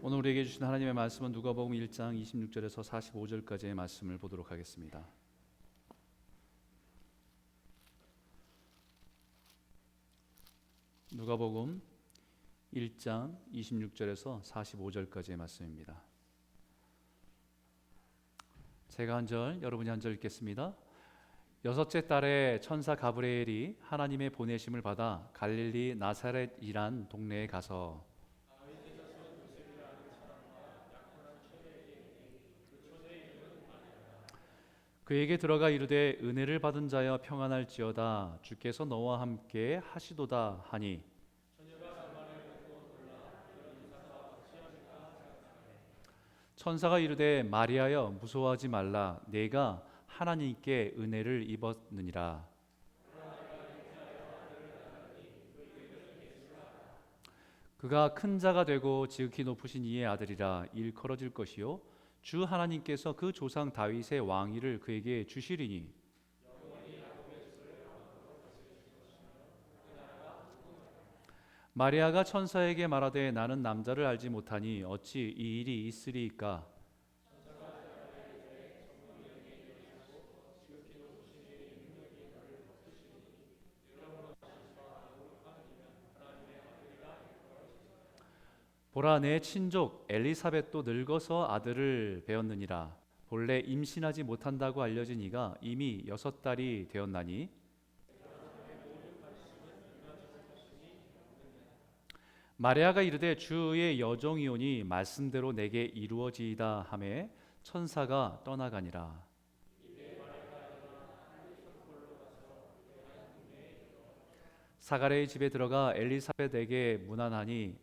오늘 우리에게 주신 하나님의 말씀은 누가복음 1장 26절에서 45절까지의 말씀을 보도록 하겠습니다. 누가복음 1장 26절에서 45절까지의 말씀입니다. 제가 한 절, 여러분이 한 절 읽겠습니다. 여섯째 달에 천사 가브리엘이 하나님의 보내심을 받아 갈릴리 나사렛이란 동네에 가서 그에게 들어가 이르되 은혜를 받은 자여 평안할지어다 주께서 너와 함께 하시도다 하니 천사가 이르되 마리아여 무서워하지 말라 내가 하나님께 은혜를 입었느니라. 그가 큰 자가 되고 지극히 높으신 이의 아들이라 일컬어질 것이요 주 하나님께서 그 조상 다윗의 왕위를 그에게 주시리니 마리아가 천사에게 말하되 나는 남자를 알지 못하니 어찌 이 일이 있으리이까. 보라 내 친족 엘리사벳도 늙어서 아들을 배었느니라. 본래 임신하지 못한다고 알려진 이가 이미 6달이 되었나니 마리아가 이르되 주의 여종이오니 말씀대로 내게 이루어지이다 하매 천사가 떠나가니라. 사가랴의 집에 들어가 엘리사벳에게 문안하니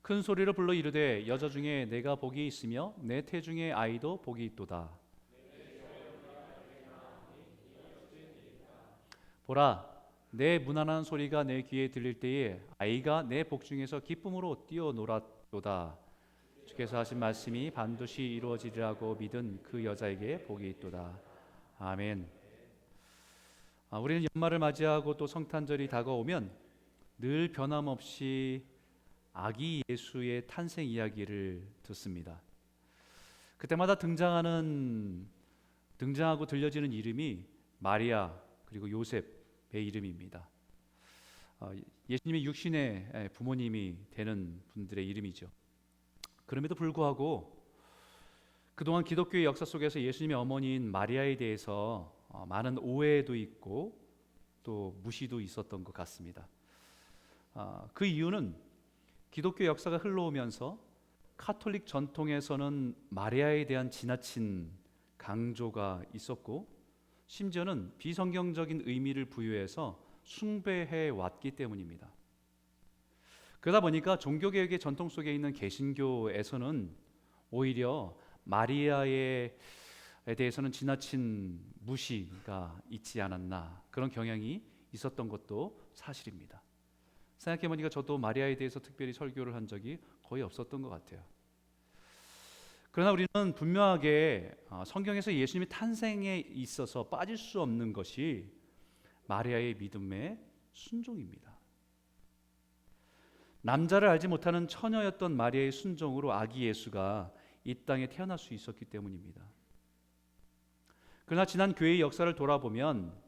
큰 소리로 불러 이르되 여자 중에 내가 복이 있으며 내 태중의 아이도 복이 있도다. 보라 내 문안한 소리가 내 귀에 들릴 때에 아이가 내 복중에서 기쁨으로 뛰어놀았도다. 주께서 하신 말씀이 반드시 이루어지리라고 믿은 그 여자에게 복이 있도다. 아멘. 우리는 연말을 맞이하고 또 성탄절이 다가오면 늘 변함없이 아기 예수의 탄생 이야기를 듣습니다. 그때마다 등장하고 들려지는 이름이 마리아 그리고 요셉의 이름입니다. 예수님의 육신의 부모님이 되는 분들의 이름이죠. 그럼에도 불구하고 그동안 기독교의 역사 속에서 예수님의 어머니인 마리아에 대해서 많은 오해도 있고 또 무시도 있었던 것 같습니다. 그 이유는 기독교 역사가 흘러오면서 카톨릭 전통에서는 마리아에 대한 지나친 강조가 있었고 심지어는 비성경적인 의미를 부여해서 숭배해 왔기 때문입니다. 그러다 보니까 종교개혁의 전통 속에 있는 개신교에서는 오히려 마리아에 대해서는 지나친 무시가 있지 않았나 그런 경향이 있었던 것도 사실입니다. 생각해보니까 저도 마리아에 대해서 특별히 설교를 한 적이 거의 없었던 것 같아요. 그러나 우리는 분명하게 성경에서 예수님의 탄생에 있어서 빠질 수 없는 것이 마리아의 믿음의 순종입니다. 남자를 알지 못하는 처녀였던 마리아의 순종으로 아기 예수가 이 땅에 태어날 수 있었기 때문입니다. 그러나 지난 교회의 역사를 돌아보면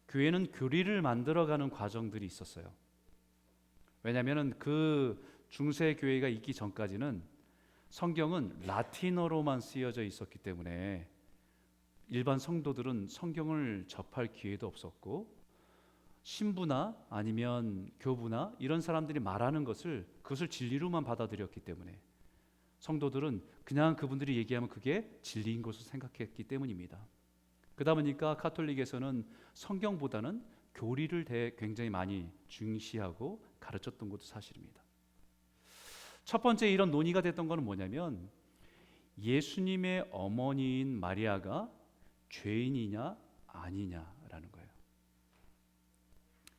교회는 교리를 만들어가는 과정들이 있었어요. 왜냐하면 그 중세 교회가 있기 전까지는 성경은 라틴어로만 쓰여져 있었기 때문에 일반 성도들은 성경을 접할 기회도 없었고 신부나 아니면 교부나 이런 사람들이 말하는 그것을 진리로만 받아들였기 때문에 성도들은 그냥 그분들이 얘기하면 그게 진리인 것으로 생각했기 때문입니다. 그러다 보니까 카톨릭에서는 성경보다는 교리를 굉장히 많이 중시하고 가르쳤던 것도 사실입니다. 첫 번째 이런 논의가 됐던 것은 뭐냐면 예수님의 어머니인 마리아가 죄인이냐 아니냐라는 거예요.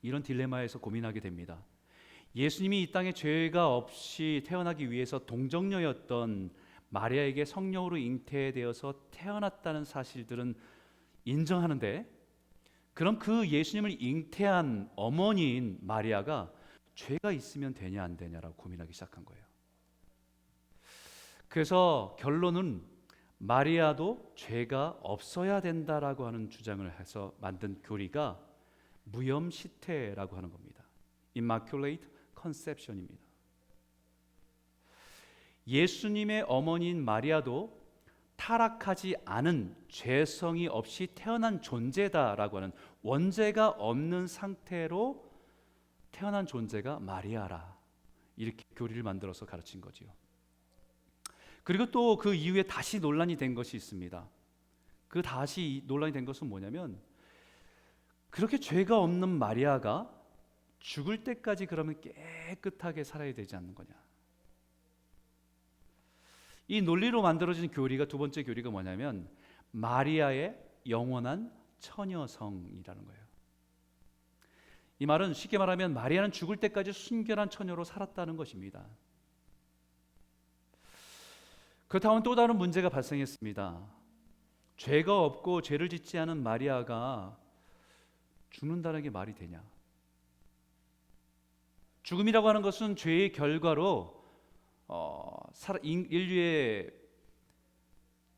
이런 딜레마에서 고민하게 됩니다. 예수님이 이 땅에 죄가 없이 태어나기 위해서 동정녀였던 마리아에게 성령으로 잉태되어서 태어났다는 사실들은 인정하는데 그럼 그 예수님을 잉태한 어머니인 마리아가 죄가 있으면 되냐 안 되냐라고 고민하기 시작한 거예요. 그래서 결론은 마리아도 죄가 없어야 된다라고 하는 주장을 해서 만든 교리가 무염시태라고 하는 겁니다. Immaculate Conception입니다. 예수님의 어머니인 마리아도 타락하지 않은 죄성이 없이 태어난 존재다라고 하는 원죄가 없는 상태로 태어난 존재가 마리아라, 이렇게 교리를 만들어서 가르친 거지요. 그리고 또 그 이후에 다시 논란이 된 것이 있습니다. 그 다시 논란이 된 것은 뭐냐면, 그렇게 죄가 없는 마리아가 죽을 때까지 그러면 깨끗하게 살아야 되지 않는 거냐. 이 논리로 만들어진 교리가, 두 번째 교리가 뭐냐면 마리아의 영원한 처녀성이라는 거예요. 이 말은 쉽게 말하면 마리아는 죽을 때까지 순결한 처녀로 살았다는 것입니다. 그렇다면 또 다른 문제가 발생했습니다. 죄가 없고 죄를 짓지 않은 마리아가 죽는다는 게 말이 되냐? 죽음이라고 하는 것은 죄의 결과로 인류에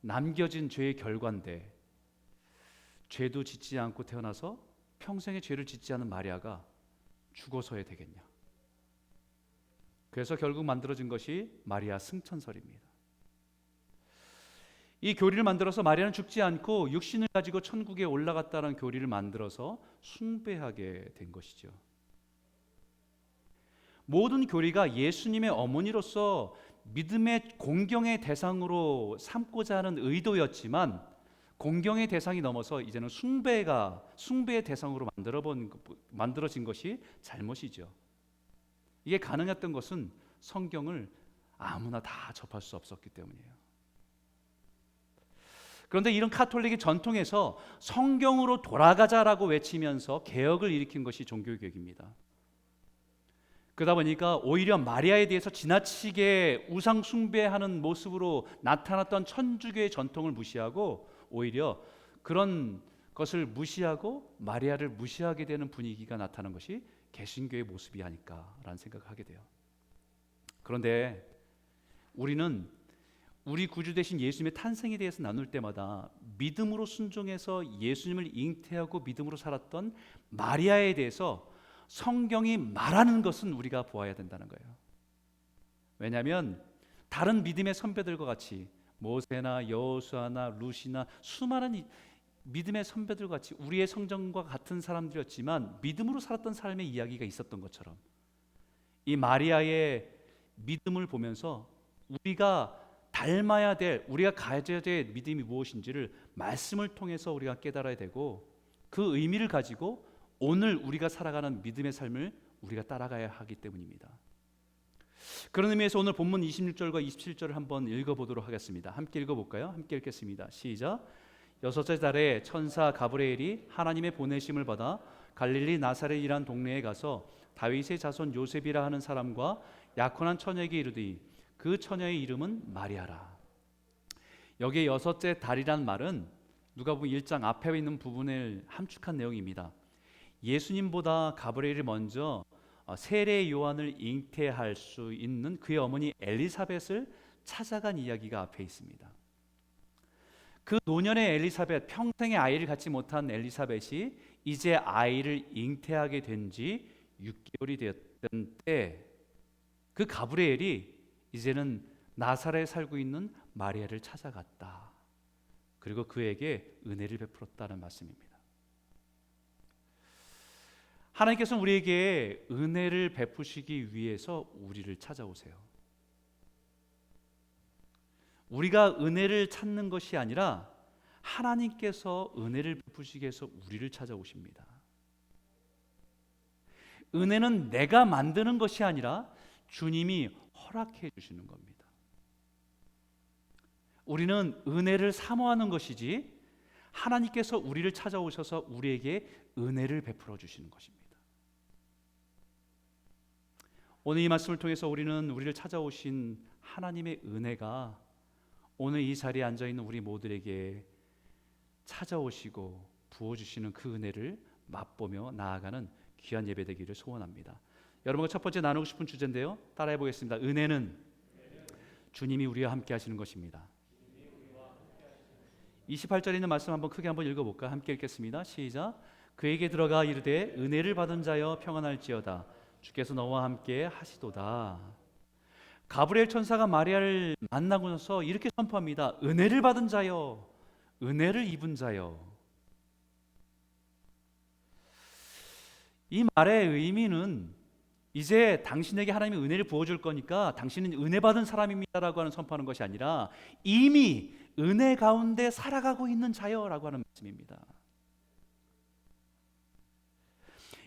남겨진 죄의 결과인데, 죄도 짓지 않고 태어나서 평생에 죄를 짓지 않은 마리아가 죽어서야 되겠냐? 그래서 결국 만들어진 것이 마리아 승천설입니다. 이 교리를 만들어서 마리아는 죽지 않고 육신을 가지고 천국에 올라갔다는 교리를 만들어서 숭배하게 된 것이죠. 모든 교리가 예수님의 어머니로서 믿음의 공경의 대상으로 삼고자 하는 의도였지만, 공경의 대상이 넘어서 이제는 숭배의 대상으로 만들어진 것이 잘못이죠. 이게 가능했던 것은 성경을 아무나 다 접할 수 없었기 때문이에요. 그런데 이런 카톨릭의 전통에서 성경으로 돌아가자라고 외치면서 개혁을 일으킨 것이 종교개혁입니다. 그러다 보니까 오히려 마리아에 대해서 지나치게 우상 숭배하는 모습으로 나타났던 천주교의 전통을 무시하고, 오히려 그런 것을 무시하고 마리아를 무시하게 되는 분위기가 나타난 것이 개신교의 모습이 아닐까라는 생각을 하게 돼요. 그런데 우리는 우리 구주 되신 예수님의 탄생에 대해서 나눌 때마다 믿음으로 순종해서 예수님을 잉태하고 믿음으로 살았던 마리아에 대해서 성경이 말하는 것은 우리가 보아야 된다는 거예요. 왜냐하면 다른 믿음의 선배들과 같이 모세나 여호수아나 루시나 수많은 믿음의 선배들과 같이 우리의 성정과 같은 사람들이었지만 믿음으로 살았던 삶의 이야기가 있었던 것처럼, 이 마리아의 믿음을 보면서 우리가 닮아야 될, 우리가 가져야 될 믿음이 무엇인지를 말씀을 통해서 우리가 깨달아야 되고, 그 의미를 가지고 오늘 우리가 살아가는 믿음의 삶을 우리가 따라가야 하기 때문입니다. 그런 의미에서 오늘 본문 26절과 27절을 한번 읽어보도록 하겠습니다. 함께 읽어볼까요? 함께 읽겠습니다. 시작. 여섯째 달에 천사 가브리엘이 하나님의 보내심을 받아 갈릴리 나사렛이란 동네에 가서 다윗의 자손 요셉이라 하는 사람과 약혼한 처녀에게 이르되 그 처녀의 이름은 마리아라. 여기에 여섯째 달이란 말은 누가복음 1장 앞에 있는 부분을 함축한 내용입니다. 예수님보다 가브리엘이 먼저 세례 요한을 잉태할 수 있는 그의 어머니 엘리사벳을 찾아간 이야기가 앞에 있습니다. 그 노년의 엘리사벳, 평생에 아이를 갖지 못한 엘리사벳이 이제 아이를 잉태하게 된 지 6개월이 되었던 때, 그 가브리엘이 이제는 나사렛에 살고 있는 마리아를 찾아갔다. 그리고 그에게 은혜를 베풀었다는 말씀입니다. 하나님께서는 우리에게 은혜를 베푸시기 위해서 우리를 찾아오세요. 우리가 은혜를 찾는 것이 아니라 하나님께서 은혜를 베푸시기 위해서 우리를 찾아오십니다. 은혜는 내가 만드는 것이 아니라 주님이 허락해 주시는 겁니다. 우리는 은혜를 사모하는 것이지 하나님께서 우리를 찾아오셔서 우리에게 은혜를 베풀어 주시는 것입니다. 오늘 이 말씀을 통해서 우리는 우리를 찾아오신 하나님의 은혜가 오늘 이 자리에 앉아있는 우리 모두에게 찾아오시고 부어주시는 그 은혜를 맛보며 나아가는 귀한 예배 되기를 소원합니다. 여러분과 첫 번째 나누고 싶은 주제인데요, 따라해 보겠습니다. 은혜는 주님이 우리와 함께 하시는 것입니다. 28절에 있는 말씀 크게 한번 읽어볼까? 함께 읽겠습니다. 시작. 그에게 들어가 이르되 은혜를 받은 자여 평안할지어다 주께서 너와 함께 하시도다. 가브리엘 천사가 마리아를 만나고 나서 이렇게 선포합니다. 은혜를 받은 자여, 은혜를 입은 자여. 이 말의 의미는 이제 당신에게 하나님이 은혜를 부어줄 거니까 당신은 은혜 받은 사람입니다라고 하는 선포하는 것이 아니라 이미 은혜 가운데 살아가고 있는 자여라고 하는 말씀입니다.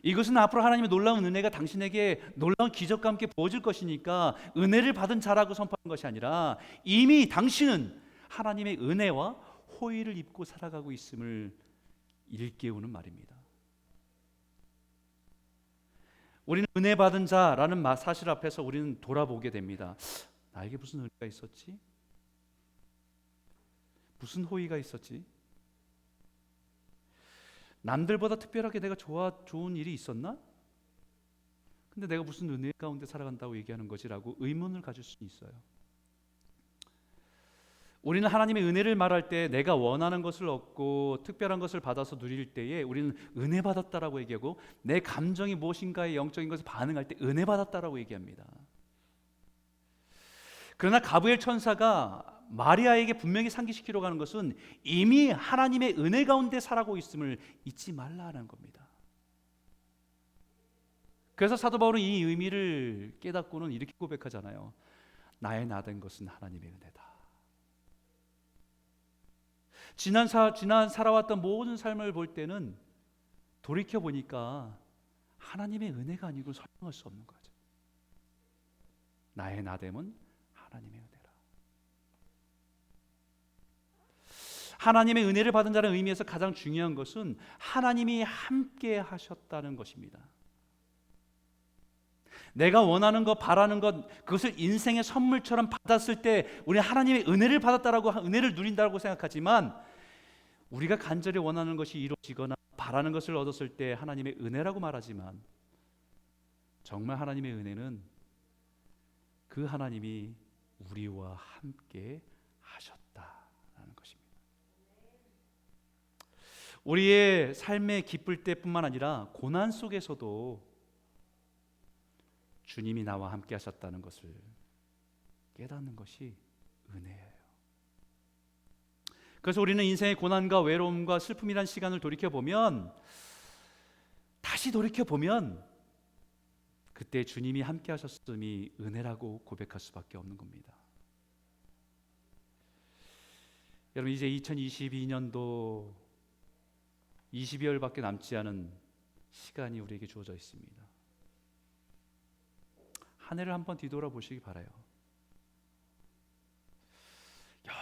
이것은 앞으로 하나님의 놀라운 은혜가 당신에게 놀라운 기적과 함께 부어질 것이니까 은혜를 받은 자라고 선포하는 것이 아니라 이미 당신은 하나님의 은혜와 호의를 입고 살아가고 있음을 일깨우는 말입니다. 우리는 은혜 받은 자라는 사실 앞에서 우리는 돌아보게 됩니다. 나에게 무슨 은혜가 있었지? 무슨 호의가 있었지? 남들보다 특별하게 내가 좋은 일이 있었나? 근데 내가 무슨 은혜 가운데 살아간다고 얘기하는 거지라고 의문을 가질 수 있어요. 우리는 하나님의 은혜를 말할 때 내가 원하는 것을 얻고 특별한 것을 받아서 누릴 때에 우리는 은혜 받았다라고 얘기하고, 내 감정이 무엇인가에 영적인 것을 반응할 때 은혜 받았다라고 얘기합니다. 그러나 가브리엘 천사가 마리아에게 분명히 상기시키려고 하는 것은 이미 하나님의 은혜 가운데 살아가고 있음을 잊지 말라는 겁니다. 그래서 사도 바울은 이 의미를 깨닫고는 이렇게 고백하잖아요. 나의 나된 것은 하나님의 은혜다. 지난 살아왔던 모든 삶을 볼 때는 돌이켜 보니까 하나님의 은혜가 아니고 설명할 수 없는 거죠. 나의 나됨은 하나님의 은혜라. 하나님의 은혜를 받은 자라는 의미에서 가장 중요한 것은 하나님이 함께 하셨다는 것입니다. 내가 원하는 것, 바라는 것, 그것을 인생의 선물처럼 받았을 때 우리는 하나님의 은혜를 받았다라고, 은혜를 누린다고 생각하지만, 우리가 간절히 원하는 것이 이루어지거나 바라는 것을 얻었을 때 하나님의 은혜라고 말하지만, 정말 하나님의 은혜는 그 하나님이 우리와 함께 하셨다라는 것입니다. 우리의 삶에 기쁠 때뿐만 아니라 고난 속에서도 주님이 나와 함께 하셨다는 것을 깨닫는 것이 은혜예요. 그래서 우리는 인생의 고난과 외로움과 슬픔이란 시간을 다시 돌이켜보면 그때 주님이 함께 하셨음이 은혜라고 고백할 수밖에 없는 겁니다. 여러분, 이제 2022년도 22일밖에 남지 않은 시간이 우리에게 주어져 있습니다. 한 해를 한번 뒤돌아보시기 바라요.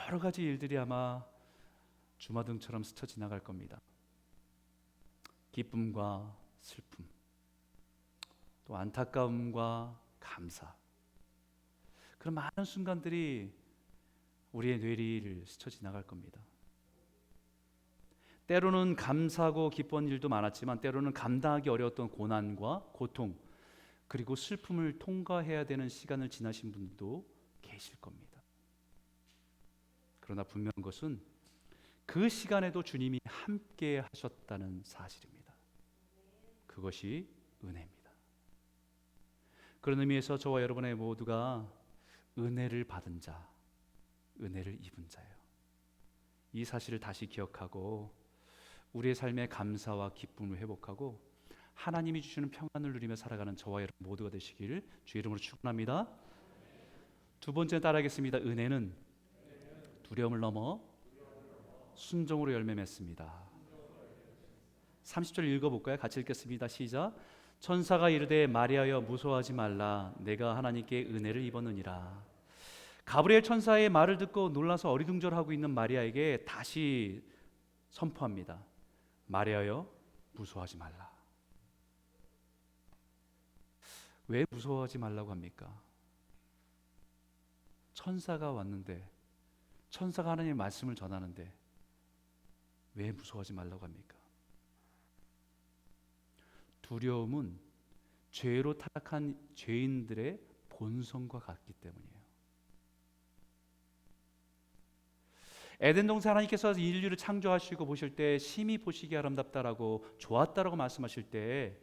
여러 가지 일들이 아마 주마등처럼 스쳐 지나갈 겁니다. 기쁨과 슬픔, 또 안타까움과 감사, 그런 많은 순간들이 우리의 뇌리를 스쳐 지나갈 겁니다. 때로는 감사하고 기쁜 일도 많았지만 때로는 감당하기 어려웠던 고난과 고통, 그리고 슬픔을 통과해야 되는 시간을 지나신 분도 계실 겁니다. 그러나 분명한 것은 그 시간에도 주님이 함께 하셨다는 사실입니다. 그것이 은혜입니다. 그런 의미에서 저와 여러분의 모두가 은혜를 받은 자, 은혜를 입은 자예요. 이 사실을 다시 기억하고 우리의 삶의 감사와 기쁨을 회복하고 하나님이 주시는 평안을 누리며 살아가는 저와 여러분 모두가 되시기를 주의 이름으로 축원합니다. 두 번째 따라하겠습니다. 은혜는 두려움을 넘어 순종으로 열매 맺습니다. 30절 읽어볼까요? 같이 읽겠습니다. 시작. 천사가 이르되 마리아여 무서워하지 말라 내가 하나님께 은혜를 입었느니라. 가브리엘 천사의 말을 듣고 놀라서 어리둥절하고 있는 마리아에게 다시 선포합니다. 마리아여 무서워하지 말라. 왜 무서워하지 말라고 합니까? 천사가 왔는데, 천사가 하나님의 말씀을 전하는데 왜 무서워하지 말라고 합니까? 두려움은 죄로 타락한 죄인들의 본성과 같기 때문이에요. 에덴 동산 하나님께서 인류를 창조하시고 보실 때 심히 보시기 아름답다라고 좋았다라고 말씀하실 때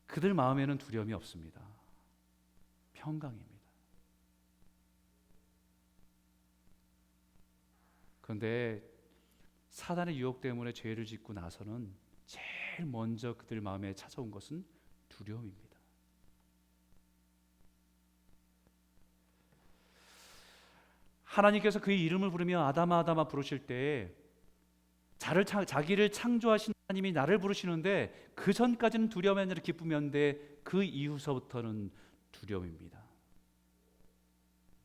그들 마음에는 두려움이 없습니다. 평강입니다. 그런데 사단의 유혹 때문에 죄를 짓고 나서는 제일 먼저 그들 마음에 찾아온 것은 두려움입니다. 하나님께서 그의 이름을 부르며 아담아 아담아 부르실 때 자기를 창조하신 하나님이 나를 부르시는데 그 전까지는 두려움이 아니라 기쁨이었는데 그 이후서부터는 두려움입니다.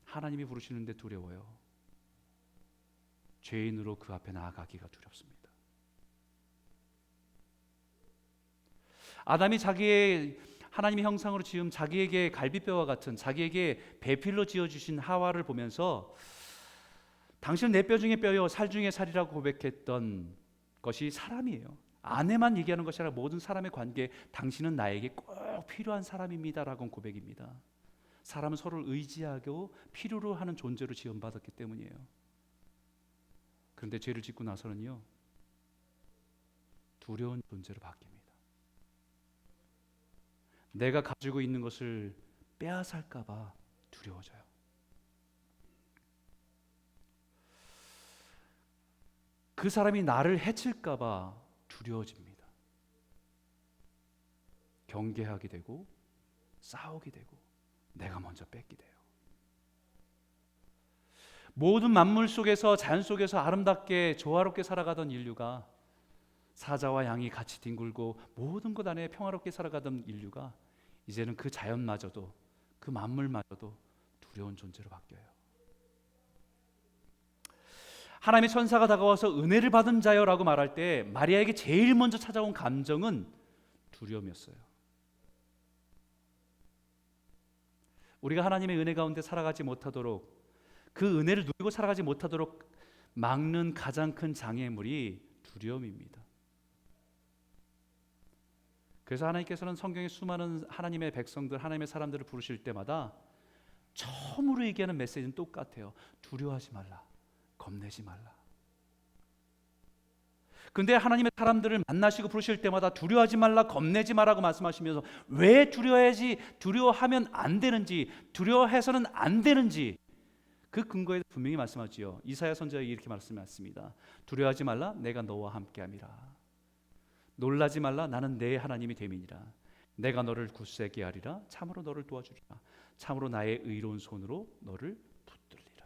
하나님이 부르시는데 두려워요. 죄인으로 그 앞에 나아가기가 두렵습니다. 아담이 자기의 하나님의 형상으로 지은 자기에게 갈비뼈와 같은 자기에게 배필로 지어주신 하와를 보면서 당신은 내 뼈 중에 뼈요 살 중에 살이라고 고백했던 것이 사람이에요. 아내만 얘기하는 것이 아니라 모든 사람의 관계, 당신은 나에게 꼭 필요한 사람입니다라고 고백입니다. 사람은 서로를 의지하고 필요로 하는 존재로 지음받았기 때문이에요. 그런데 죄를 짓고 나서는요, 두려운 존재로 바뀝니다. 내가 가지고 있는 것을 빼앗을까 봐 두려워져요. 그 사람이 나를 해칠까 봐 두려워집니다. 경계하게 되고 싸우게 되고 내가 먼저 뺏게 돼요. 모든 만물 속에서 자연 속에서 아름답게 조화롭게 살아가던 인류가 사자와 양이 같이 뒹굴고 모든 것 안에 평화롭게 살아가던 인류가 이제는 그 자연마저도 그 만물마저도 두려운 존재로 바뀌어요. 하나님의 천사가 다가와서 은혜를 받은 자여라고 말할 때 마리아에게 제일 먼저 찾아온 감정은 두려움이었어요. 우리가 하나님의 은혜 가운데 살아가지 못하도록 그 은혜를 누리고 살아가지 못하도록 막는 가장 큰 장애물이 두려움입니다. 그래서 하나님께서는 성경의 수많은 하나님의 백성들, 하나님의 사람들을 부르실 때마다 처음으로 얘기하는 메시지는 똑같아요. 두려워하지 말라, 겁내지 말라. 근데 하나님의 사람들을 만나시고 부르실 때마다 두려워하지 말라, 겁내지 말라고 말씀하시면서 왜 두려워해야지, 두려워하면 안 되는지, 두려워해서는 안 되는지 그 근거에 분명히 말씀하지요. 이사야 선지자가 이렇게 말씀했습니다. 두려워하지 말라, 내가 너와 함께함이라. 놀라지 말라, 나는 내 하나님이 됨이니라. 내가 너를 굳세게 하리라. 참으로 너를 도와주리라. 참으로 나의 의로운 손으로 너를 붙들리라.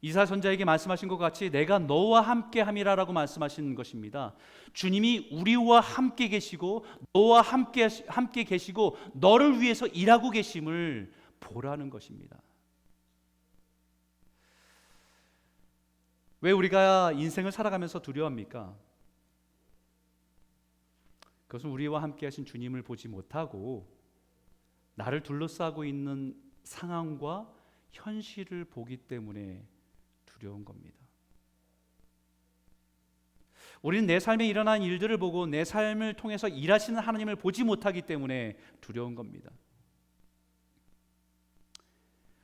이사야 선지자에게 말씀하신 것 같이 내가 너와 함께함이라라고 말씀하신 것입니다. 주님이 우리와 함께 계시고 너와 함께 계시고 너를 위해서 일하고 계심을 보라는 것입니다. 왜 우리가 인생을 살아가면서 두려워합니까? 그것은 우리와 함께 하신 주님을 보지 못하고 나를 둘러싸고 있는 상황과 현실을 보기 때문에 두려운 겁니다. 우리는 내 삶에 일어난 일들을 보고 내 삶을 통해서 일하시는 하나님을 보지 못하기 때문에 두려운 겁니다.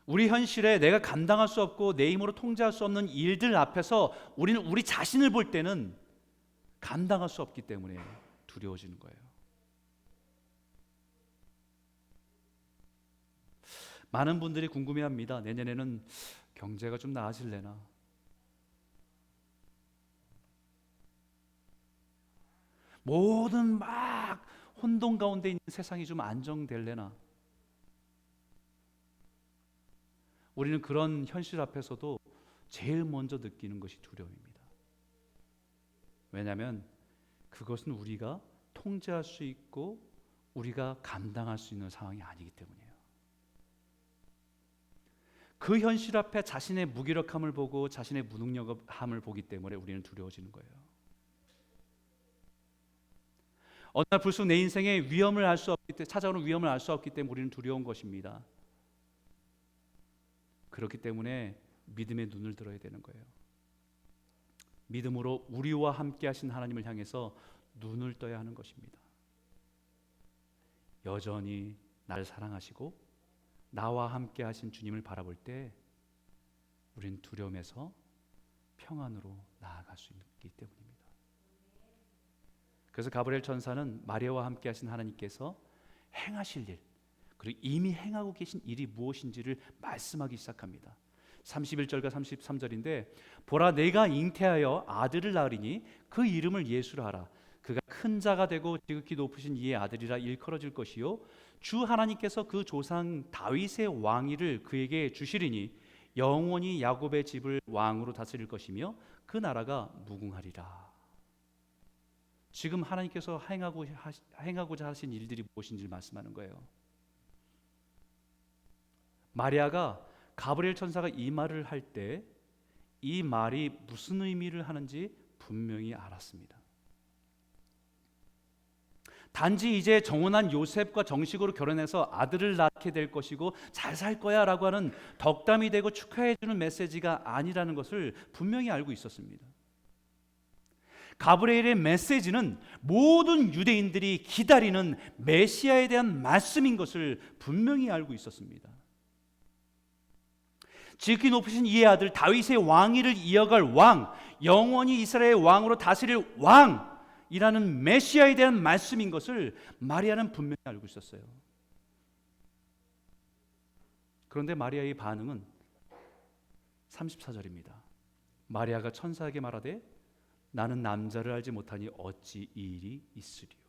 우리 현실에 내가 감당할 수 없고 내 힘으로 통제할 수 없는 일들 앞에서 우리는 우리 자신을 볼 때는 감당할 수 없기 때문에 두려워지는 거예요. 많은 분들이 궁금해합니다. 내년에는 경제가 좀 나아질래나? 모든 막 혼돈 가운데 있는 세상이 좀 안정될래나? 우리는 그런 현실 앞에서도 제일 먼저 느끼는 것이 두려움입니다. 왜냐하면 그것은 우리가 통제할 수 있고 우리가 감당할 수 있는 상황이 아니기 때문이에요. 그 현실 앞에 자신의 무기력함을 보고 자신의 무능력함을 보기 때문에 우리는 두려워지는 거예요. 어느 날 불쑥 내 인생에 위험을 알 수 없기 때문에 찾아오는 위험을 알 수 없기 때문에 우리는 두려운 것입니다. 그렇기 때문에 믿음의 눈을 들어야 되는 거예요. 믿음으로 우리와 함께 하신 하나님을 향해서 눈을 떠야 하는 것입니다. 여전히 나를 사랑하시고 나와 함께 하신 주님을 바라볼 때 우리는 두려움에서 평안으로 나아갈 수 있기 때문입니다. 그래서 가브리엘 천사는 마리아와 함께 하신 하나님께서 행하실 일, 그리고 이미 행하고 계신 일이 무엇인지를 말씀하기 시작합니다. 31절과 33절인데 보라 내가 잉태하여 아들을 낳으리니 그 이름을 예수라 하라. 그가 큰 자가 되고 지극히 높으신 이의 아들이라 일컬어질 것이요 주 하나님께서 그 조상 다윗의 왕위를 그에게 주시리니 영원히 야곱의 집을 왕으로 다스릴 것이며 그 나라가 무궁하리라. 지금 하나님께서 행하고자 하신 일들이 무엇인지를 말씀하는 거예요. 마리아가 가브리엘 천사가 이 말을 할 때 이 말이 무슨 의미를 하는지 분명히 알았습니다. 단지 이제 정혼한 요셉과 정식으로 결혼해서 아들을 낳게 될 것이고 잘 살 거야 라고 하는 덕담이 되고 축하해 주는 메시지가 아니라는 것을 분명히 알고 있었습니다. 가브리엘의 메시지는 모든 유대인들이 기다리는 메시아에 대한 말씀인 것을 분명히 알고 있었습니다. 지극히 높으신 이의 아들 다윗의 왕위를 이어갈 왕, 영원히 이스라엘의 왕으로 다스릴 왕이라는 메시아에 대한 말씀인 것을 마리아는 분명히 알고 있었어요. 그런데 마리아의 반응은 34절입니다. 마리아가 천사에게 말하되 나는 남자를 알지 못하니 어찌 이 일이 있으리요.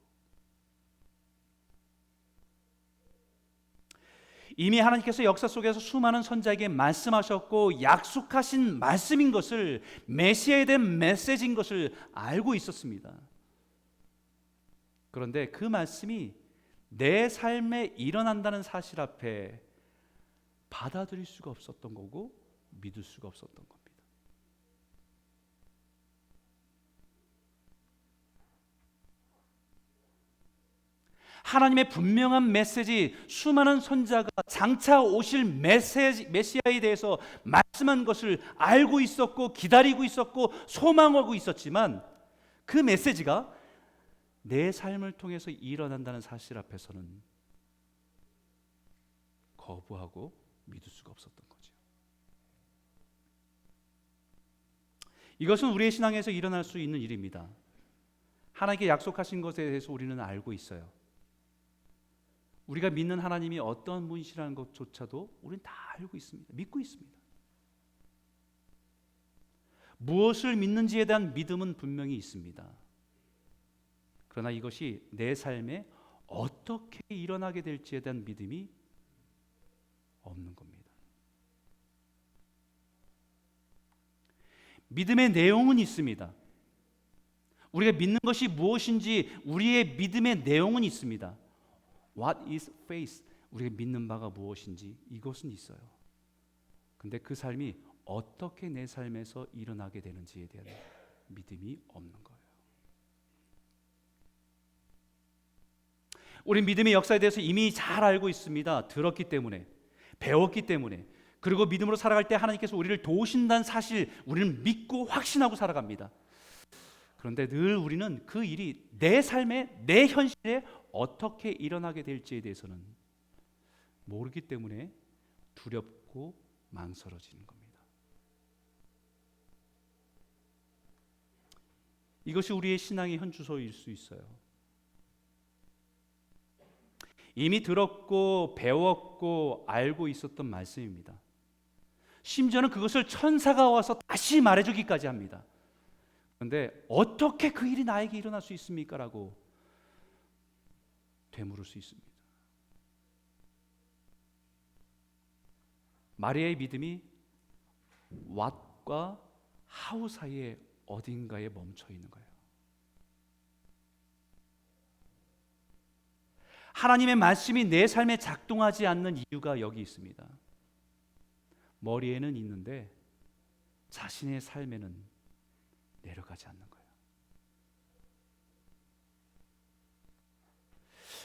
이미 하나님께서 역사 속에서 수많은 선자에게 말씀하셨고 약속하신 말씀인 것을, 메시아에 대한 메시지인 것을 알고 있었습니다. 그런데 그 말씀이 내 삶에 일어난다는 사실 앞에 받아들일 수가 없었던 거고 믿을 수가 없었던 겁니다. 하나님의 분명한 메시지, 수많은 선자가 장차 오실 메시아에 대해서 말씀한 것을 알고 있었고 기다리고 있었고 소망하고 있었지만 그 메시지가 내 삶을 통해서 일어난다는 사실 앞에서는 거부하고 믿을 수가 없었던 거죠. 이것은 우리의 신앙에서 일어날 수 있는 일입니다. 하나님께 약속하신 것에 대해서 우리는 알고 있어요. 우리가 믿는 하나님이 어떤 분이시라는 것조차도 우리는 다 알고 있습니다. 믿고 있습니다. 무엇을 믿는지에 대한 믿음은 분명히 있습니다. 그러나 이것이 내 삶에 어떻게 일어나게 될지에 대한 믿음이 없는 겁니다. 믿음의 내용은 있습니다. 우리가 믿는 것이 무엇인지 우리의 믿음의 내용은 있습니다. What is faith? 우리가 믿는 바가 무엇인지 이것은 있어요. 근데 그 삶이 어떻게 내 삶에서 일어나게 되는지에 대한 믿음이 없는 거예요. 우리 믿음의 역사에 대해서 이미 잘 알고 있습니다. 들었기 때문에, 배웠기 때문에, 그리고 믿음으로 살아갈 때 하나님께서 우리를 도우신다는 사실 우리는 믿고 확신하고 살아갑니다. 그런데 늘 우리는 그 일이 내 삶에, 내 현실에 어떻게 일어나게 될지에 대해서는 모르기 때문에 두렵고 망설여지는 겁니다. 이것이 우리의 신앙의 현주소일 수 있어요. 이미 들었고 배웠고 알고 있었던 말씀입니다. 심지어는 그것을 천사가 와서 다시 말해주기까지 합니다. 그런데 어떻게 그 일이 나에게 일어날 수 있습니까? 라고 되물을 수 있습니다. 마리아의 믿음이 what과 how 사이에 어딘가에 멈춰 있는 거예요. 하나님의 말씀이 내 삶에 작동하지 않는 이유가 여기 있습니다. 머리에는 있는데 자신의 삶에는 내려가지 않는 거예요.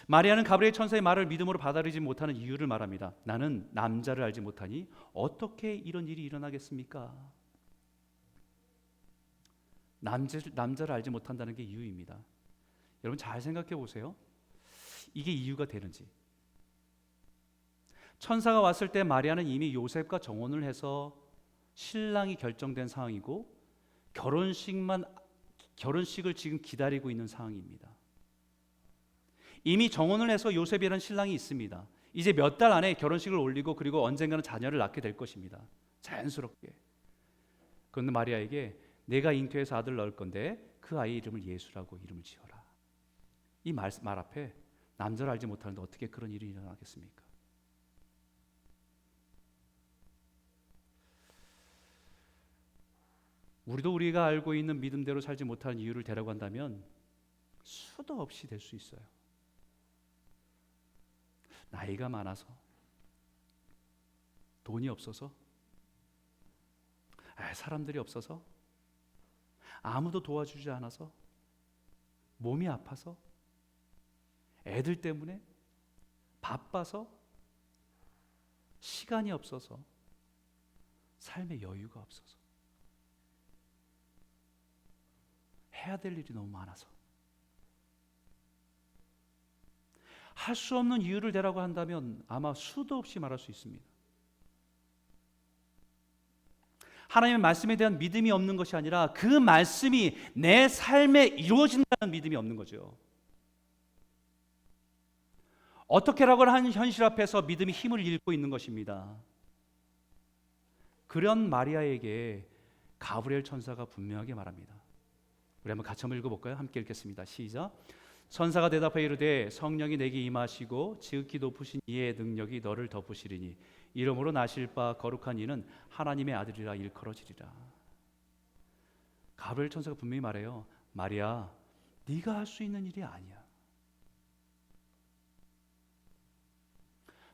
마리아는 가브리엘 천사의 말을 믿음으로 받아들이지 못하는 이유를 말합니다. 나는 남자를 알지 못하니 어떻게 이런 일이 일어나겠습니까? 남자를 알지 못한다는 게 이유입니다. 여러분 잘 생각해 보세요. 이게 이유가 되는지. 천사가 왔을 때 마리아는 이미 요셉과 정혼을 해서 신랑이 결정된 상황이고 결혼식을 지금 기다리고 있는 상황입니다. 이미 정혼을 해서 요셉이라는 신랑이 있습니다. 이제 몇 달 안에 결혼식을 올리고 그리고 언젠가는 자녀를 낳게 될 것입니다. 자연스럽게. 그런데 마리아에게 내가 잉태해서 아들 낳을 건데 그 아이 이름을 예수라고 이름을 지어라. 이 말 앞에 남자를 알지 못하는데 어떻게 그런 일이 일어나겠습니까? 우리도 우리가 알고 있는 믿음대로 살지 못하는 이유를 대라고 한다면 수도 없이 될 수 있어요. 나이가 많아서, 돈이 없어서, 사람들이 없어서, 아무도 도와주지 않아서, 몸이 아파서, 애들 때문에, 바빠서, 시간이 없어서, 삶의 여유가 없어서, 해야 될 일이 너무 많아서, 할 수 없는 이유를 대라고 한다면 아마 수도 없이 말할 수 있습니다. 하나님의 말씀에 대한 믿음이 없는 것이 아니라 그 말씀이 내 삶에 이루어진다는 믿음이 없는 거죠. 어떻게라고 하는 현실 앞에서 믿음이 힘을 잃고 있는 것입니다. 그런 마리아에게 가브리엘 천사가 분명하게 말합니다. 우리 한번 같이 한번 읽어볼까요? 함께 읽겠습니다. 시작. 천사가 대답하여 이르되 성령이 내게 임하시고 지극히 높으신 이의 능력이 너를 덮으시리니 이름으로 나실 바 거룩한 이는 하나님의 아들이라 일컬어지리라. 가브리엘 천사가 분명히 말해요. 마리아, 네가 할 수 있는 일이 아니야.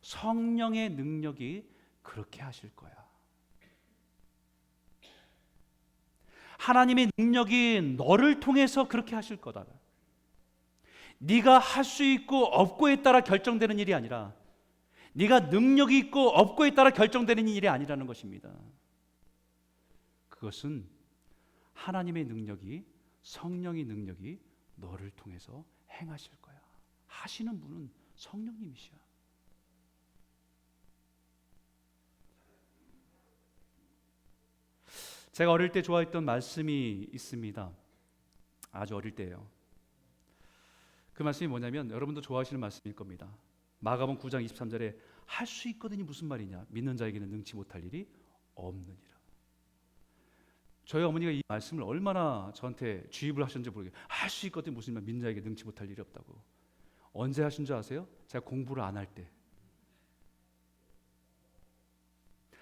성령의 능력이 그렇게 하실 거야. 하나님의 능력이 너를 통해서 그렇게 하실 거다. 네가 할 수 있고 없고에 따라 결정되는 일이 아니라 네가 능력이 있고 없고에 따라 결정되는 일이 아니라는 것입니다. 그것은 하나님의 능력이, 성령의 능력이 너를 통해서 행하실 거야. 하시는 분은 성령님이시야. 제가 어릴 때 좋아했던 말씀이 있습니다. 아주 어릴 때예요. 그 말씀이 뭐냐면 여러분도 좋아하시는 말씀일 겁니다. 마가복음 9장 23절에 할 수 있거든이 무슨 말이냐? 믿는 자에게는 능치 못할 일이 없느니라. 저희 어머니가 이 말씀을 얼마나 저한테 주입을 하셨는지 모르겠어요. 할 수 있거든이 무슨 말? 믿는 자에게 능치 못할 일이 없다고. 언제 하신 줄 아세요? 제가 공부를 안 할 때.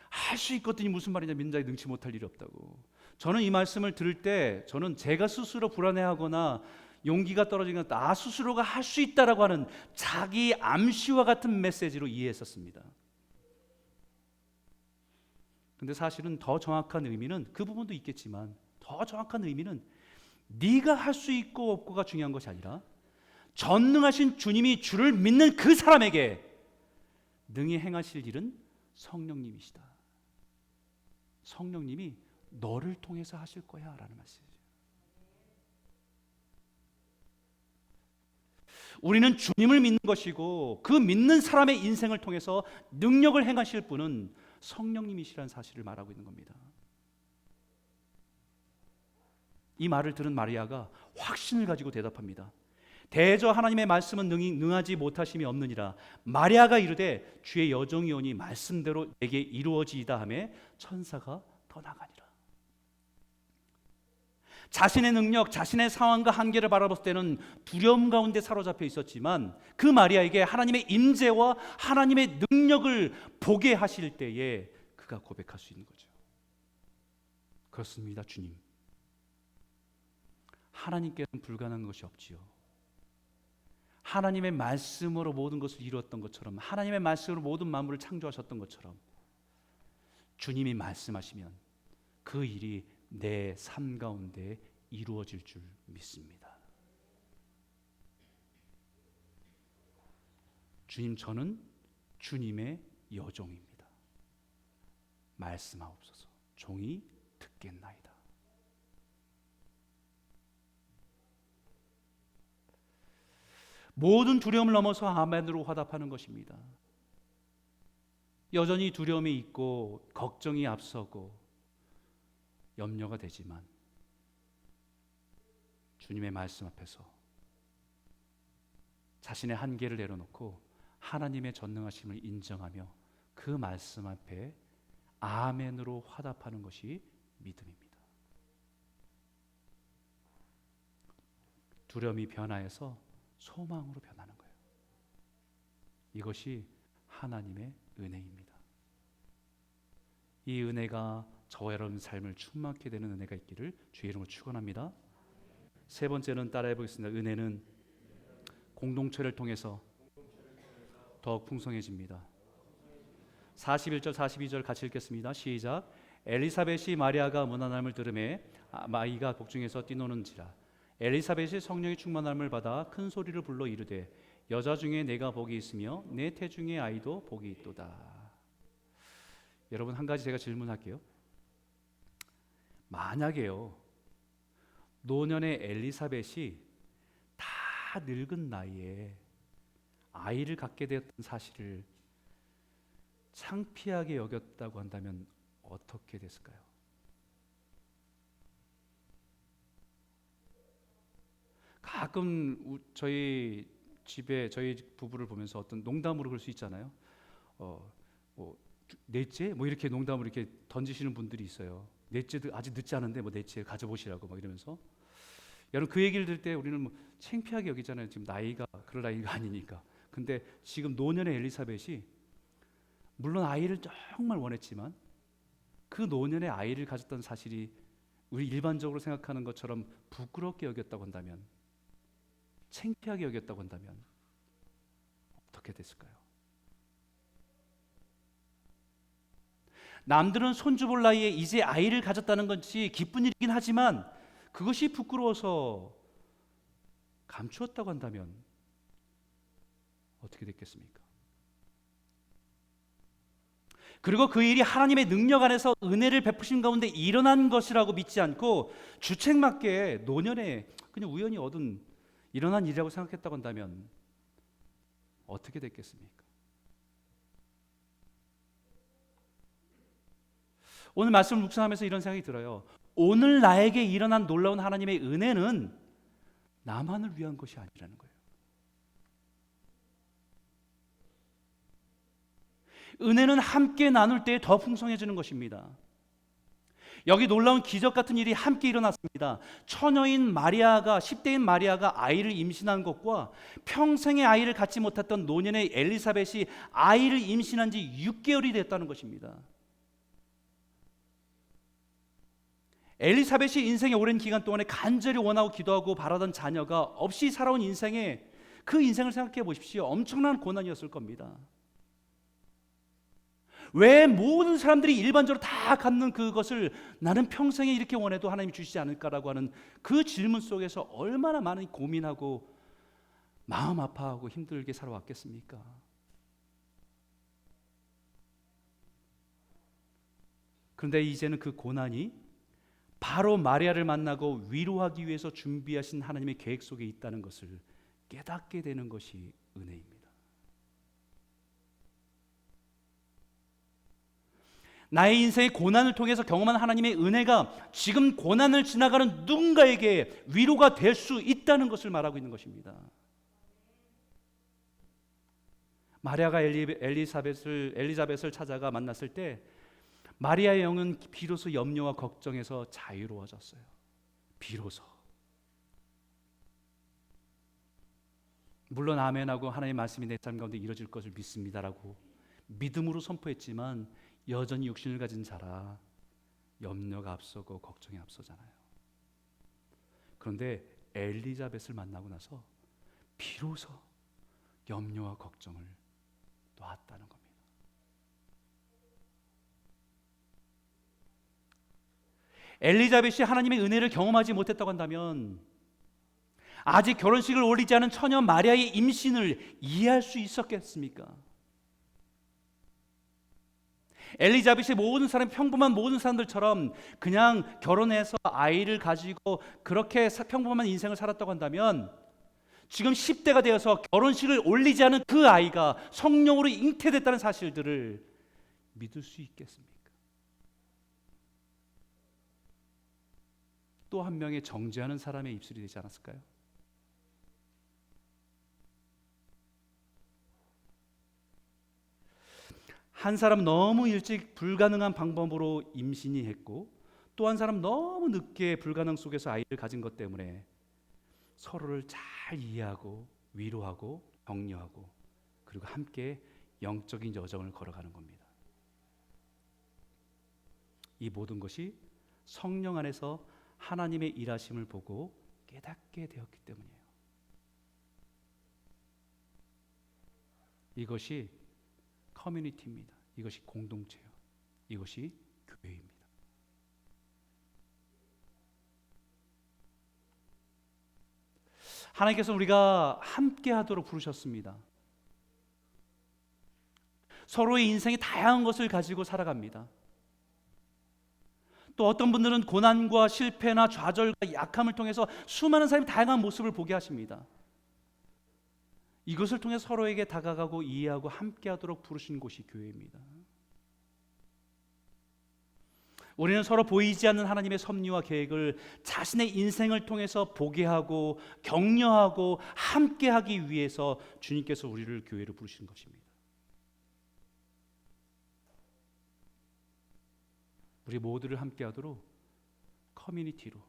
할 수 있거든이 무슨 말이냐? 믿는 자에게 능치 못할 일이 없다고. 저는 이 말씀을 들을 때 저는 제가 스스로 불안해하거나 용기가 떨어지는 나 스스로가 할 수 있다라고 하는 자기 암시와 같은 메시지로 이해했었습니다. 근데 사실은 더 정확한 의미는 그 부분도 있겠지만 더 정확한 의미는 네가 할 수 있고 없고가 중요한 것이 아니라 전능하신 주님이 주를 믿는 그 사람에게 능히 행하실 일은 성령님이시다. 성령님이 너를 통해서 하실 거야 라는 말씀이죠. 우리는 주님을 믿는 것이고 그 믿는 사람의 인생을 통해서 능력을 행하실 분은 성령님이시라는 사실을 말하고 있는 겁니다. 이 말을 들은 마리아가 확신을 가지고 대답합니다. 대저 하나님의 말씀은 능하지 못하심이 없느니라. 마리아가 이르되 주의 여종이 오니 말씀대로 내게 이루어지이다 하매 천사가 떠나가니라. 자신의 능력, 자신의 상황과 한계를 바라볼 때는 두려움 가운데 사로잡혀 있었지만 그 마리아에게 하나님의 임재와 하나님의 능력을 보게 하실 때에 그가 고백할 수 있는 거죠. 그렇습니다, 주님. 하나님께는 불가능한 것이 없지요. 하나님의 말씀으로 모든 것을 이루었던 것처럼, 하나님의 말씀으로 모든 만물을 창조하셨던 것처럼 주님이 말씀하시면 그 일이 내 삶 가운데 이루어질 줄 믿습니다. 주님, 저는 주님의 여종입니다. 말씀하옵소서. 종이 듣겠나이다. 모든 두려움을 넘어서 아멘으로 화답하는 것입니다. 여전히 두려움이 있고 걱정이 앞서고 염려가 되지만 주님의 말씀 앞에서 자신의 한계를 내려놓고 하나님의 전능하심을 인정하며 그 말씀 앞에 아멘으로 화답하는 것이 믿음입니다. 두려움이 변화해서 소망으로 변하는 거예요. 이것이 하나님의 은혜입니다. 이 은혜가 저와 여러분 삶을 충만케 되는 은혜가 있기를 주의 이름으로 축원합니다. 세 번째는 따라해 보겠습니다. 은혜는 공동체를 통해서 더욱 풍성해집니다. 41절 42절 같이 읽겠습니다. 시작. 엘리사벳이 마리아가 문안함을 들으매 아이가 복중에서 뛰노는지라. 엘리사벳이 성령의 충만함을 받아 큰 소리를 불러 이르되 여자 중에 내가 복이 있으며 내 태중의 아이도 복이 있도다. 여러분, 한 가지 제가 질문할게요. 만약에요, 노년의 엘리사벳이 다 늙은 나이에 아이를 갖게 되었던 사실을 창피하게 여겼다고 한다면 어떻게 됐을까요? 가끔 저희 집에 저희 부부를 보면서 어떤 농담으로 그럴 수 있잖아요. 뭐 넷째 뭐 이렇게 농담으로 이렇게 던지시는 분들이 있어요. 넷째도 아직 늦지 않은데 뭐 넷째 가져보시라고 막 이러면서. 여러분, 그 얘기를 들을 때 우리는 뭐 창피하게 여기잖아요. 지금 나이가 그럴 나이가 아니니까. 근데 지금 노년의 엘리사벳이 물론 아이를 정말 원했지만 그 노년의 아이를 가졌던 사실이 우리 일반적으로 생각하는 것처럼 부끄럽게 여겼다고 한다면, 창피하게 여겼다고 한다면 어떻게 됐을까요? 남들은 손주볼 나이에 이제 아이를 가졌다는 것이 기쁜 일이긴 하지만 그것이 부끄러워서 감추었다고 한다면 어떻게 됐겠습니까? 그리고 그 일이 하나님의 능력 안에서 은혜를 베푸신 가운데 일어난 것이라고 믿지 않고 주책맞게 노년에 그냥 우연히 얻은 일어난 일이라고 생각했다고 한다면 어떻게 됐겠습니까? 오늘 말씀을 묵상하면서 이런 생각이 들어요. 오늘 나에게 일어난 놀라운 하나님의 은혜는 나만을 위한 것이 아니라는 거예요. 은혜는 함께 나눌 때 더 풍성해지는 것입니다. 여기 놀라운 기적 같은 일이 함께 일어났습니다. 처녀인 마리아가, 10대인 마리아가 아이를 임신한 것과 평생의 아이를 갖지 못했던 노년의 엘리사벳이 아이를 임신한 지 6개월이 됐다는 것입니다. 엘리사벳이 인생의 오랜 기간 동안에 간절히 원하고 기도하고 바라던 자녀가 없이 살아온 인생에, 그 인생을 생각해 보십시오. 엄청난 고난이었을 겁니다. 왜 모든 사람들이 일반적으로 다 갖는 그것을 나는 평생에 이렇게 원해도 하나님이 주시지 않을까라고 하는 그 질문 속에서 얼마나 많은 고민하고 마음 아파하고 힘들게 살아왔겠습니까? 그런데 이제는 그 고난이 바로 마리아를 만나고 위로하기 위해서 준비하신 하나님의 계획 속에 있다는 것을 깨닫게 되는 것이 은혜입니다. 나의 인생의 고난을 통해서 경험한 하나님의 은혜가 지금 고난을 지나가는 누군가에게 위로가 될 수 있다는 것을 말하고 있는 것입니다. 마리아가 엘리사벳을 찾아가 만났을 때 마리아의 영은 비로소 염려와 걱정에서 자유로워졌어요. 비로소. 물론 아멘하고 하나님의 말씀이 내 삶 가운데 이루어질 것을 믿습니다라고 믿음으로 선포했지만 여전히 육신을 가진 자라 염려가 앞서고 걱정이 앞서잖아요. 그런데 엘리자벳을 만나고 나서 비로소 염려와 걱정을 놨다는 겁니다. 엘리자벳이 하나님의 은혜를 경험하지 못했다고 한다면 아직 결혼식을 올리지 않은 처녀 마리아의 임신을 이해할 수 있었겠습니까? 엘리자벳이 모든 사람, 평범한 모든 사람들처럼 그냥 결혼해서 아이를 가지고 그렇게 평범한 인생을 살았다고 한다면 지금 10대가 되어서 결혼식을 올리지 않은 그 아이가 성령으로 잉태됐다는 사실들을 믿을 수 있겠습니까? 또 한 명의 정죄하는 사람의 입술이 되지 않았을까요? 한 사람 너무 일찍 불가능한 방법으로 임신이 했고, 또 한 사람 너무 늦게 불가능 속에서 아이를 가진 것 때문에 서로를 잘 이해하고 위로하고 격려하고 그리고 함께 영적인 여정을 걸어가는 겁니다. 이 모든 것이 성령 안에서 하나님의 일하심을 보고 깨닫게 되었기 때문이에요. 이것이 커뮤니티입니다. 이것이 공동체예요. 이것이 교회입니다. 하나님께서 우리가 함께 하도록 부르셨습니다. 서로의 인생이 다양한 것을 가지고 살아갑니다. 또 어떤 분들은 고난과 실패나 좌절과 약함을 통해서 수많은 사람이 다양한 모습을 보게 하십니다. 이것을 통해 서로에게 다가가고 이해하고 함께하도록 부르신 곳이 교회입니다. 우리는 서로 보이지 않는 하나님의 섭리와 계획을 자신의 인생을 통해서 보게 하고 격려하고 함께하기 위해서 주님께서 우리를 교회로 부르신 것입니다. 우리 모두를 함께하도록 커뮤니티로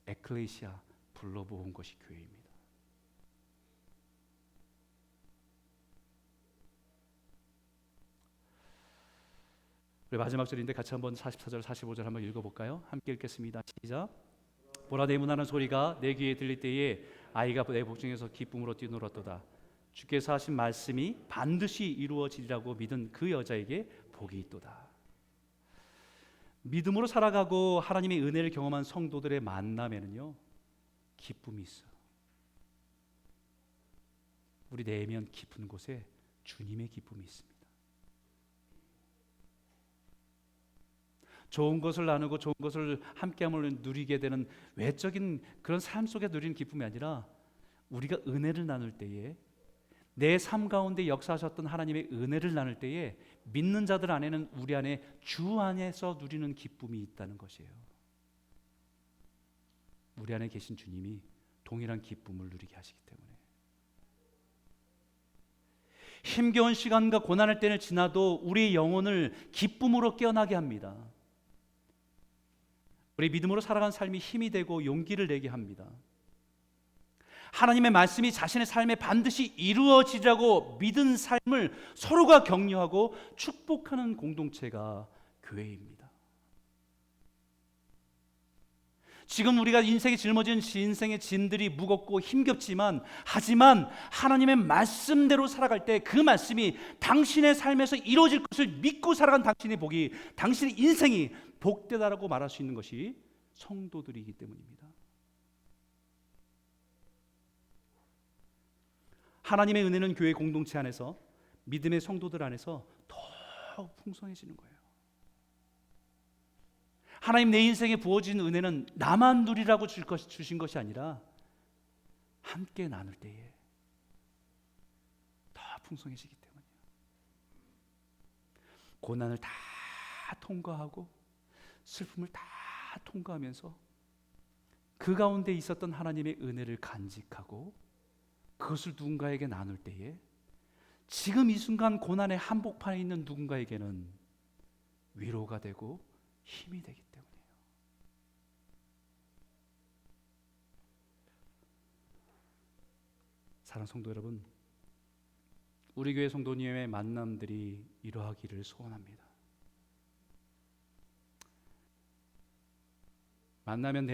에클레시아 불러모은 것이 교회입니다. 우리 마지막 절인데 같이 한번 44절 45절 한번 읽어볼까요? 함께 읽겠습니다. 시작. 보라 내 문하는 소리가 내 귀에 들릴 때에 아이가 내 복중에서 기쁨으로 뛰놀았도다. 주께서 하신 말씀이 반드시 이루어지리라고 믿은 그 여자에게 복이 있도다. 믿음으로 살아가고 하나님의 은혜를 경험한 성도들의 만남에는요 기쁨이 있어요. 우리 내면 깊은 곳에 주님의 기쁨이 있습니다. 좋은 것을 나누고 좋은 것을 함께함을 누리게 되는 외적인 그런 삶 속에 누리는 기쁨이 아니라 우리가 은혜를 나눌 때에 내 삶 가운데 역사하셨던 하나님의 은혜를 나눌 때에 믿는 자들 안에는 우리 안에 주 안에서 누리는 기쁨이 있다는 것이에요. 우리 안에 계신 주님이 동일한 기쁨을 누리게 하시기 때문에 힘겨운 시간과 고난의 때를 지나도 우리의 영혼을 기쁨으로 깨어나게 합니다. 우리 믿음으로 살아가는 삶이 힘이 되고 용기를 내게 합니다. 하나님의 말씀이 자신의 삶에 반드시 이루어지라고 믿은 삶을 서로가 격려하고 축복하는 공동체가 교회입니다. 지금 우리가 인생에 짊어진 인생의 짐들이 무겁고 힘겹지만 하지만 하나님의 말씀대로 살아갈 때 그 말씀이 당신의 삶에서 이루어질 것을 믿고 살아간 당신의 복이 당신의 인생이 복되다라고 말할 수 있는 것이 성도들이기 때문입니다. 하나님의 은혜는 교회 공동체 안에서 믿음의 성도들 안에서 더 풍성해지는 거예요. 하나님 내 인생에 부어진 은혜는 나만 누리라고 주신 것이 아니라 함께 나눌 때에 더 풍성해지기 때문이에요. 고난을 다 통과하고 슬픔을 다 통과하면서 그 가운데 있었던 하나님의 은혜를 간직하고 그것을 누군가에게 나눌 때에 지금 이 순간 고난의 한복판에 있는 누군가에게는 위로가 되고 힘이 되기 때문이에요. 사랑하는 성도 여러분, 우리 교회 성도님의 만남들이 이러하기를 소원합니다. 만나면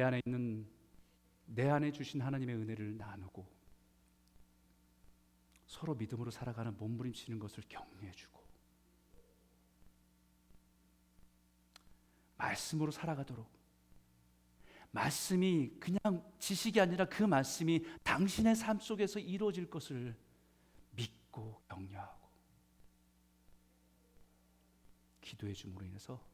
내 안에 주신 하나님의 은혜를 나누고 서로 믿음으로 살아가는 몸부림치는 것을 격려해주고 말씀으로 살아가도록 말씀이 그냥 지식이 아니라 그 말씀이 당신의 삶 속에서 이루어질 것을 믿고 격려하고 기도해 줌으로 인해서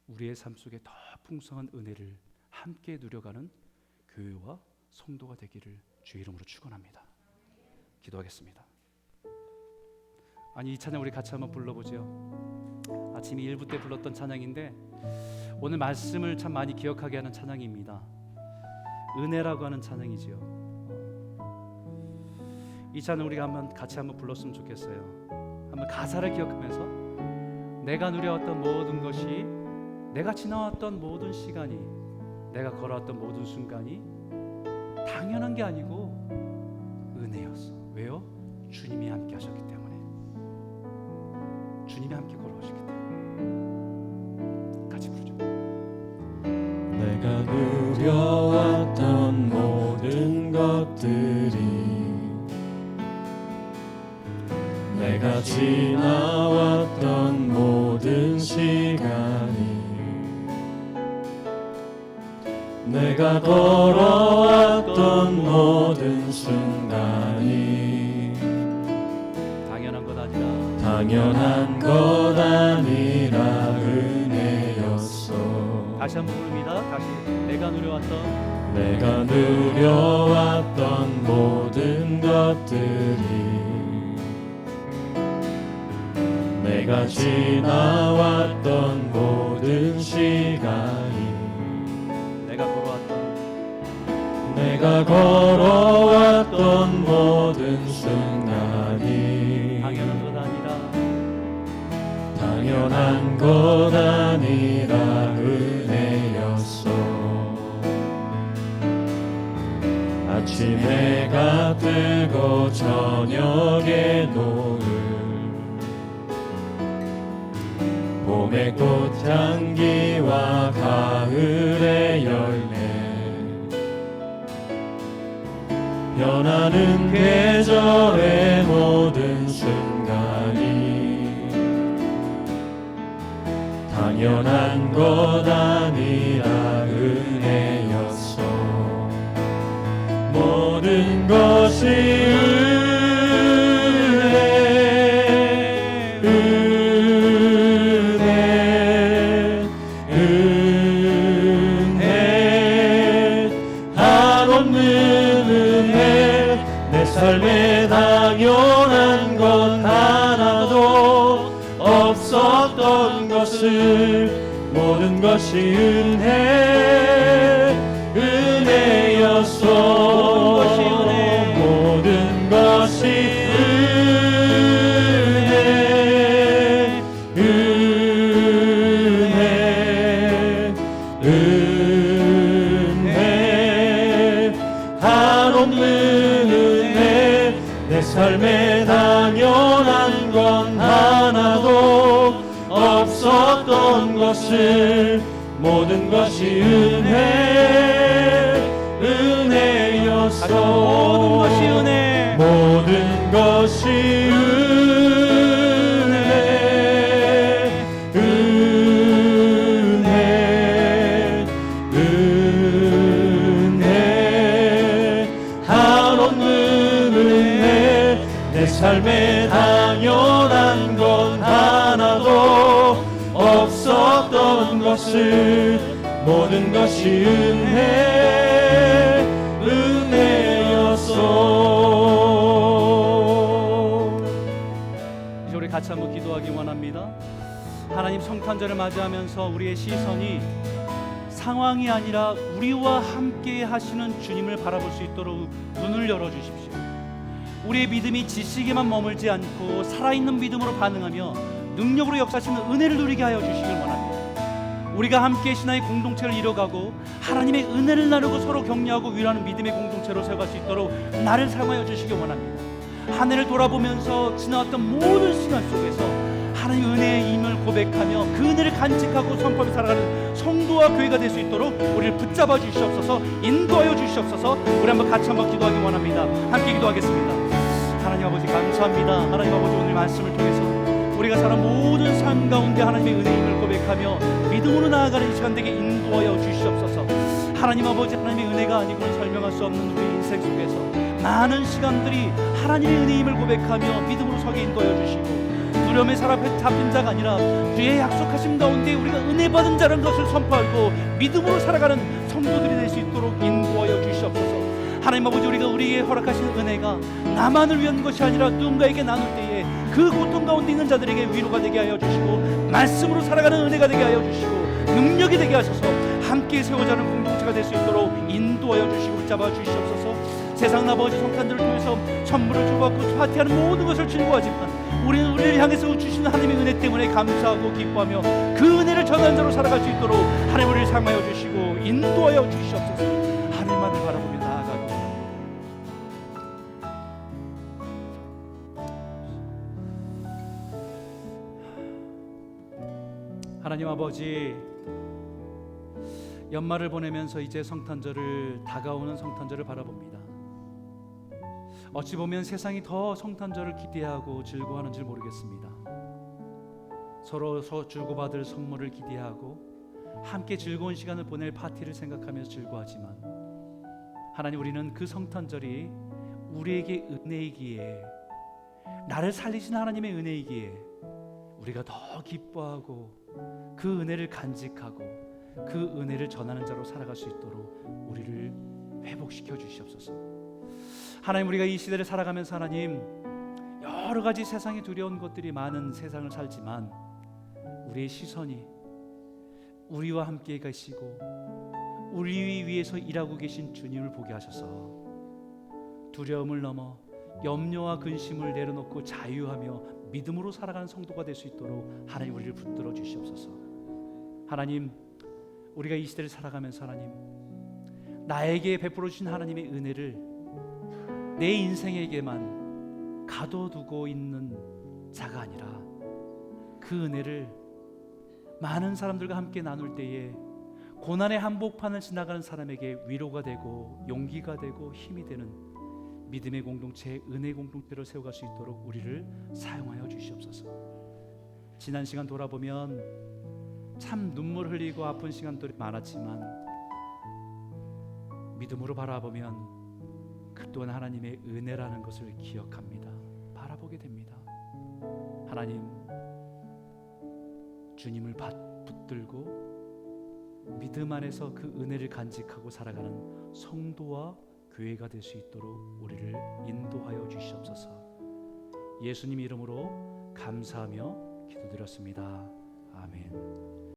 우리의 삶 속에 더 풍성한 은혜를 함께 누려가는 교회와 성도가 되기를 주의 이름으로 축원합니다. 기도하겠습니다. 아니, 이 찬양 우리 같이 한번 불러보죠. 아침 1부 때 불렀던 찬양인데 오늘 말씀을 참 많이 기억하게 하는 찬양입니다. 은혜라고 하는 찬양이지요. 이 찬양 우리가 같이 한번 불렀으면 좋겠어요. 한번 가사를 기억하면서 내가 누려왔던 모든 것이, 내가 지나왔던 모든 시간이, 내가 걸어왔던 모든 순간이 당연한 게 아니고 은혜였어. 왜요? 주님이 함께 하셨기 때문에. 주님이 함께 걸어오셨기 때문에. 같이 부르죠. 내가 누려왔던 모든 것들이, 내가 지나왔던 모든 시간이, 내가 걸어왔던 모든 순간이 당연한 것 아니라 은혜였어. 다시 한번 부릅니다. 다시. 내가 누려왔던 모든 것들이, 내가 지나왔던 모든 시간이, 내가 걸어왔던 모든 순간이 당연한 것 아니라 은혜였어. 아침 해가 뜨고 저녁에 노을, 봄의 꽃향기와 가을의 열매, 변하는 계절의 모든 순간이 당연한 것 아니라 은혜였어. 모든 것이 삶에 당연한 건 하나도 없었던 것을, 모든 것이 은혜였어. 모든 것이 은혜, 한없는 내 삶에 당연한 건 하나도 없었던 것을, 모든 것이 은혜였어. 모든 것이 내 삶에 당연한 건 하나도 없었던 것을, 모든 것이 은혜였어. 이제 우리 같이 한번 기도하기 원합니다. 하나님, 성탄절을 맞이하면서 우리의 시선이 상황이 아니라 우리와 함께 하시는 주님을 바라볼 수 있도록 눈을 열어주십시오. 우리의 믿음이 지식에만 머물지 않고 살아있는 믿음으로 반응하며 능력으로 역사하시는 은혜를 누리게 하여 주시길 원합니다. 우리가 함께 신앙의 공동체를 이뤄가고 하나님의 은혜를 나누고 서로 격려하고 위로하는 믿음의 공동체로 세워갈 수 있도록 나를 사용하여 주시길 원합니다. 한 해를 돌아보면서 지나왔던 모든 시간 속에서 하나님의 은혜의 힘을 고백하며 그 은혜를 간직하고 선포하며 살아가는 성도와 교회가 될 수 있도록 우리를 붙잡아 주시옵소서, 인도하여 주시옵소서. 우리 같이 한번 기도하기 원합니다. 함께 기도하겠습니다. 하나님 아버지, 감사합니다. 하나님 아버지, 오늘 말씀을 통해서 우리가 살아온 모든 삶 가운데 하나님의 은혜의 힘을 고백하며 믿음으로 나아가는 이 시간 되게 인도하여 주시옵소서. 하나님 아버지, 하나님의 은혜가 아니고는 설명할 수 없는 우리 인생 속에서 많은 시간들이 하나님의 은혜의 힘을 고백하며 믿음으로 서게 인도하여 주시고, 두려움에 사로잡힌 자가 아니라 주의 약속하심 가운데 우리가 은혜 받은 자라는 것을 선포하고 믿음으로 살아가는 성도들이 될 수 있도록 인도하여 주시옵소서. 하나님 아버지, 우리가 우리에게 허락하신 은혜가 나만을 위한 것이 아니라 누군가에게 나눌 때에 그 고통 가운데 있는 자들에게 위로가 되게 하여 주시고 말씀으로 살아가는 은혜가 되게 하여 주시고 능력이 되게 하셔서 함께 세워자는 공동체가 될 수 있도록 인도하여 주시고 붙잡아 주시옵소서. 세상 아버지 성탄들을 통해서 선물을 주고받고 파티하는 모든 것을 즐거워하지만 우리는 우리를 향해서 주시는 하나님의 은혜 때문에 감사하고 기뻐하며 그 은혜를 전하는 자로 살아갈 수 있도록 하나님 우리를 사용하여 주시고 인도하여 주시옵소서. 하늘만을 바라보며 나아가고 하나님 아버지, 연말을 보내면서 이제 성탄절을 다가오는 성탄절을 바라봅니다. 어찌 보면 세상이 더 성탄절을 기대하고 즐거워하는 줄 모르겠습니다. 서로 주고받을 선물을 기대하고 함께 즐거운 시간을 보낼 파티를 생각하면서 즐거워하지만 하나님, 우리는 그 성탄절이 우리에게 은혜이기에, 나를 살리신 하나님의 은혜이기에 우리가 더 기뻐하고 그 은혜를 간직하고 그 은혜를 전하는 자로 살아갈 수 있도록 우리를 회복시켜 주시옵소서. 하나님, 우리가 이 시대를 살아가면서 하나님, 여러 가지 세상에 두려운 것들이 많은 세상을 살지만 우리의 시선이 우리와 함께 계시고 우리 위해서 일하고 계신 주님을 보게 하셔서 두려움을 넘어 염려와 근심을 내려놓고 자유하며 믿음으로 살아가는 성도가 될 수 있도록 하나님 우리를 붙들어 주시옵소서. 하나님, 우리가 이 시대를 살아가면서 하나님, 나에게 베풀어 주신 하나님의 은혜를 내 인생에게만 가둬두고 있는 자가 아니라 그 은혜를 많은 사람들과 함께 나눌 때에 고난의 한복판을 지나가는 사람에게 위로가 되고 용기가 되고 힘이 되는 믿음의 공동체, 은혜 공동체를 세워갈 수 있도록 우리를 사용하여 주시옵소서. 지난 시간 돌아보면 참 눈물 흘리고 아픈 시간들이 많았지만 믿음으로 바라보면 그 또한 하나님의 은혜라는 것을 기억합니다. 바라보게 됩니다. 하나님, 주님을 붙들고 믿음 안에서 그 은혜를 간직하고 살아가는 성도와 교회가 될 수 있도록 우리를 인도하여 주시옵소서. 예수님 이름으로 감사하며 기도드렸습니다. 아멘.